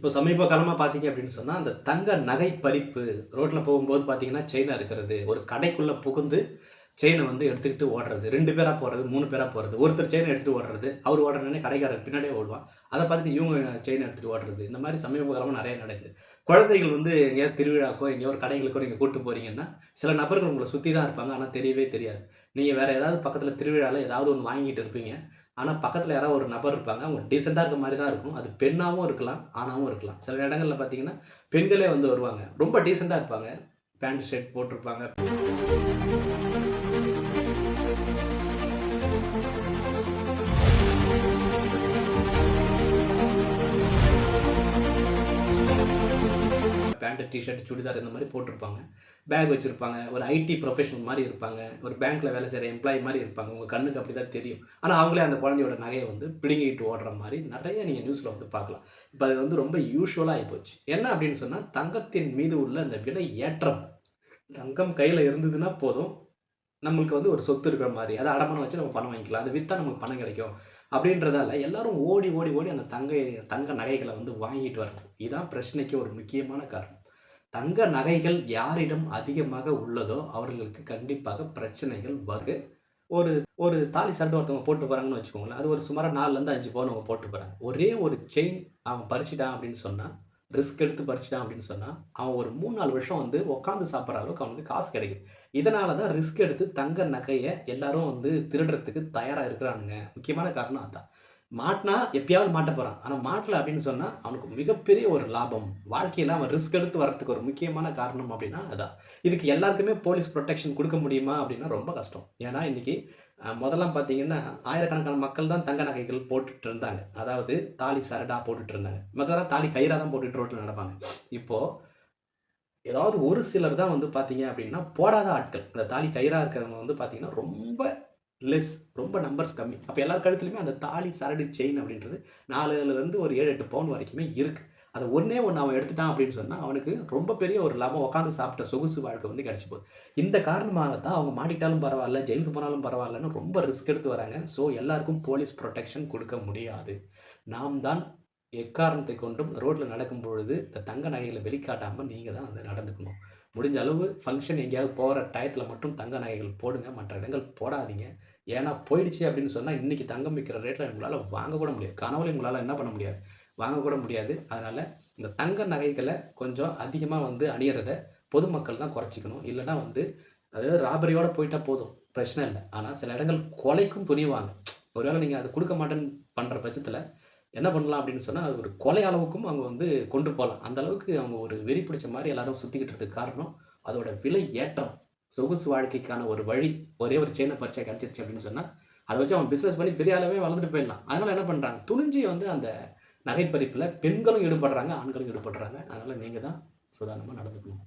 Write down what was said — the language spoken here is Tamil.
இப்போ சமீப காலமா பார்த்தீங்க அப்படின்னு சொன்னா, அந்த தங்க நகை பறிப்பு ரோட்ல போகும்போது பார்த்தீங்கன்னா, செயின அறுக்கிறது. ஒரு கடைக்குள்ள புகுந்து செயின வந்து எடுத்துக்கிட்டு ஓடுறது. 2 பேரா போறது, 3 பேரா போறது. ஒருத்தர் செயின எடுத்துட்டு ஓடுறது. அவரு ஓடுனோனே கடைக்காரர் பின்னாடியே ஓடுவான். அத பார்த்துட்டு இவங்க செயின எடுத்துட்டு ஓடுறது. இந்த மாரி சமீப காலமா நெறைய நடக்குது. குழந்தைகள் வந்து எங்கேயாவது திருவிழாக்கோ, எங்கேயோ ஒரு கடைகளுக்கோ நீங்க கூட்டு போறீங்கன்னா, சில நபர்கள் உங்கள சுத்தி தான் இருப்பாங்க. ஆனா தெரியவே தெரியாது. நீங்க வேற ஏதாவது பக்கத்துல திருவிழால ஏதாவது ஒண்ணு வாங்கிட்டு இருப்பீங்க. ஆனா, பக்கத்துல யாராவது ஒரு நபர் இருப்பாங்க. அவங்க டீசென்ட்டா இருக்க மாரி தான் இருக்கும். அது பெண்ணாவும் இருக்கலாம், ஆணாவும் இருக்கலாம். சில இடங்கள்ல பார்த்தீங்கன்னா, பெண்களே வந்து வருவாங்க. ரொம்ப டீசென்ட்டா இருப்பாங்க. பேண்ட், ஷர்ட் போட்டிருப்பாங்க. பேண்ட், டீ ஷர்ட், சுடிதார் இந்த மாரி போட்டிருப்பாங்க. பேக் வச்சிருப்பாங்க. ஒரு ஐடி ப்ரொஃபஷனல் மாரி இருப்பாங்க. ஒரு பேங்க்ல வேலை செய்ற எம்ப்ளாயி மாரி இருப்பாங்க. உங்க கண்ணுக்கு அப்படிதான் தெரியும். ஆனா, அவங்களே அந்த குழந்தையோட நகைய வந்து பிடுங்கிட்டு ஓடுற மாரி நெறைய நீங்க நியூஸ்ல வந்து பார்க்கலாம். இப்ப அது வந்து ரொம்ப யூசுவலா ஆயிப்போச்சு. என்ன அப்படின்னு சொன்னா, தங்கத்தின் மீது உள்ள அந்த விலை ஏற்றம். தங்கம் கையில இருந்ததுன்னா போதும். நம்மளுக்கு வந்து ஒரு சொத்து இருக்கிற மாரி. அத அடமானம் வச்சு நம்ம பணம் வாங்கிக்கலாம். அத வித்தா நமக்கு பணம் கிடைக்கும். அப்படின்றதால எல்லாரும் ஓடி, ஓடி, ஓடி அந்த தங்க நகைகள வந்து வாங்கிட்டு வர்றது. இதான் பிரச்சனைக்கு ஒரு முக்கியமான காரணம். தங்க நகைகள் யாரிடம் அதிகமாக உள்ளதோ, அவர்களுக்கு கண்டிப்பாக பிரச்சனைகள் வரும். ஒரு ஒரு தாலி சரடு ஒருத்தவங்க போட்டு போறாங்கன்னு வச்சுக்கோங்களேன். அது ஒரு சுமாரா 4லருந்து 5 பவுன் அவங்க போட்டு போறாங்க. ஒரே ஒரு செயின் அவன் பறிச்சுட்டான் அப்படின்னு சொன்னா, ரிஸ்க் எடுத்து பறிச்சுட்டான் அப்படின்னு சொன்னா, அவன் ஒரு 3, 4 வருஷம் வந்து உட்கார்ந்து சாப்பிடுற அளவுக்கு அவனுக்கு காசு கிடைக்குது. இதனால தான் ரிஸ்க் எடுத்து தங்க நகைய எல்லாரும் வந்து திருடுறதுக்கு தயாரா இருக்கிறானுங்க. முக்கியமான காரணம் அதான். மாட்னா எப்பயாவது மாட்டப் போறான். ஆனா மாட்டல அப்படின்னு சொன்னா, அவனுக்கு மிகப்பெரிய ஒரு லாபம். வாழ்க்கையில அவன் ரிஸ்க் எடுத்து வர்றதுக்கு ஒரு முக்கியமான காரணம் அப்படின்னா அதான். இதுக்கு எல்லாருக்குமே போலீஸ் புரொடெக்ஷன் குடுக்க முடியுமா அப்படின்னா ரொம்ப கஷ்டம். ஏன்னா இன்னைக்கு மொதல்லாம் பார்த்தீங்கன்னா, ஆயிரக்கணக்கான மக்கள் தான் தங்க நகைகள் போட்டுட்டு இருந்தாங்க. அதாவது தாலி சரடா போட்டுட்டு இருந்தாங்க. மத்ததெல்லாம் தாலி கயிறா தான் போட்டுட்டு ரோட்ல நடப்பாங்க. இப்போ ஏதாவது ஒரு சிலர் தான் வந்து பார்த்தீங்க அப்படின்னா, போடாத ஆட்கள். அந்த தாலி கயிறா இருக்கிறவங்க வந்து பார்த்தீங்கன்னா, ரொம்ப லெஸ். ரொம்ப நம்பர்ஸ் கம்மி. அப்ப எல்லார் கழுத்துலயுமே அந்த தாலி, சரடு, செயின் அப்படின்றது 4லிருந்து ஒரு 7, 8 பவுன் வரைக்குமே இருக்கு. அத ஒண்ணே ஒண்ணு அவன் எடுத்துட்டான் அப்படின்னு சொன்னா, அவனுக்கு ரொம்ப பெரிய ஒரு லாபம் உட்கார்ந்து சாப்பிட்ட சொகுசு வாழ்க்கை வந்து கிடைச்சு போகுது. இந்த காரணமாக தான் அவங்க மாட்டிக்கிட்டாலும் பரவால்ல, ஜெயிலுக்கு போனாலும் பரவால்லன்னு ரொம்ப ரிஸ்க் எடுத்து வராங்க. ஸோ எல்லாருக்கும் போலீஸ் புரொடெக்ஷன் குடுக்க முடியாது. நாம் தான் எக்காரணத்தைக் கொண்டும் ரோட்ல நடக்கும் பொழுது, இந்த தங்க நகைகள வெளிக்காட்டாம நீங்க தான் வந்து நடந்துக்கணும். முடிஞ்ச அளவு ஃபங்ஷன் எங்கேயாவது போற டயத்துல மட்டும் தங்க நகைகள் போடுங்க. மற்ற இடங்கள் போடாதீங்க. ஏன்னா போயிடுச்சு அப்படின்னு சொன்னா, இன்னைக்கு தங்கம் விக்கிற ரேட்ல உங்களால வாங்க கூட முடியாது. கனவுல உங்களால என்ன பண்ண முடியாது? வாங்க கூட முடியாது. அதனால இந்த தங்க நகைகள கொஞ்சம் அதிகமா வந்து அணியறத பொதுமக்கள் தான் குறைச்சுக்கணும். இல்லன்னா வந்து அதாவது ராபரியோட போயிட்டா போதும். பிரச்சனை இல்ல. ஆனா சில இடங்கள் கொலைக்கும் துணிவாங்க. ஒருவேள நீங்க அத குடுக்க மாட்டேன்னு பண்ற பட்சத்துல என்ன பண்ணலாம் அப்படின்னு சொன்னா, அது ஒரு கொலை அளவுக்கும் அவங்க வந்து கொண்டு போலாம். அந்த அளவுக்கு அவங்க ஒரு வெறி பிடிச்ச மாரி எல்லாரும் சுத்திக்கிட்டு இருக்கிறதுக்கு காரணம், அதோட விலை ஏற்றம். சொகுசு வாழ்க்கைக்கான ஒரு வழி. ஒரே ஒரு செயின பறிச்சா கிடைச்சிருச்சு அப்படின்னு சொன்னா, அத வச்சு அவன் பிசினஸ் பண்ணி பெரிய ஆளாவே வளர்ந்துட்டு போயிடலாம். அதனால என்ன பண்றாங்க, துணிஞ்சு வந்து அந்த நகை பறிப்புல பெண்களும் ஈடுபடுறாங்க, ஆண்களும் ஈடுபடுறாங்க. அதனால நீங்க தான் சூதானமா நடந்துக்கணும்.